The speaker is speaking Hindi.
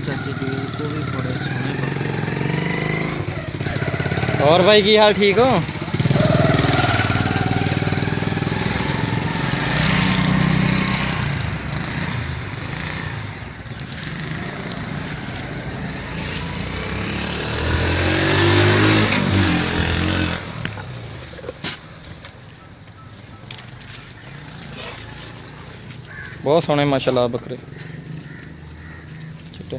चाचे जी को भी बड़े सोने बकरे। और भाई की हाल ठीक हो? बहुत सोहने माशाल्लाह बकरे चिट्टे।